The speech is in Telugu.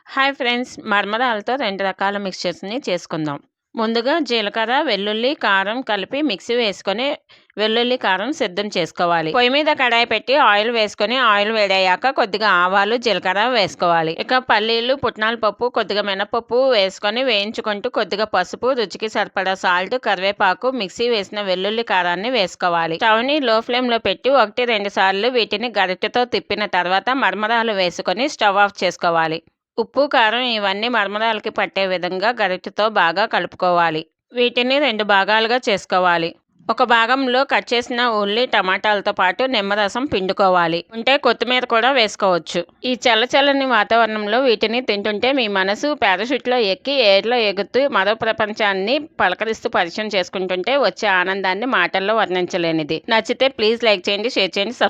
హాయ్ ఫ్రెండ్స్, మరమరాలతో 2 రకాల మిక్స్చర్స్‌ని చేసుకుందాం. ముందుగా జీలకర్ర, వెల్లుల్లి, కారం కలిపి మిక్సీ వేసుకొని వెల్లుల్లి, కారం సిద్ధం చేసుకోవాలి. పొయ్యి మీద కడాయి పెట్టి ఆయిల్ వేసుకొని ఆయిల్ వేడయ్యాక కొద్దిగా ఆవాలు, జీలకర్ర వేసుకోవాలి. ఇక పల్లీలు, పుట్నాల పప్పు, కొద్దిగా మినపప్పు వేసుకొని వేయించుకుంటూ కొద్దిగా పసుపు, రుచికి సరిపడా సాల్ట్, కరివేపాకు, మిక్సీ వేసిన వెల్లుల్లి, కారాన్ని వేసుకోవాలి. స్టవ్‌ని లో ఫ్లేమ్‌లో పెట్టి 1-2 సార్లు వీటిని గరిటెతో తిప్పిన తర్వాత మరమరాలు వేసుకొని స్టవ్ ఆఫ్ చేసుకోవాలి. ఉప్పు, కారం ఇవన్నీ మరమరాలకి పట్టే విధంగా గరిటెతో బాగా కలుపుకోవాలి. వీటిని 2 భాగాలుగా చేసుకోవాలి. ఒక భాగంలో కట్ చేసిన ఉల్లి, టమాటాలతో పాటు నిమ్మరసం పిండుకోవాలి. ఉంటే కొత్తిమీర కూడా వేసుకోవచ్చు. ఈ చల్లచల్లని వాతావరణంలో వీటిని తింటుంటే మీ మనసు పారాషూట్లో ఎక్కి ఎయిర్‌లో ఎగురుతూ మరో ప్రపంచాన్ని పలకరిస్తూ పరిచయం చేసుకుంటుంటే వచ్చే ఆనందాన్ని మాటల్లో వర్ణించలేనిది. నచ్చితే ప్లీజ్ లైక్ చేయండి, షేర్ చేయండి,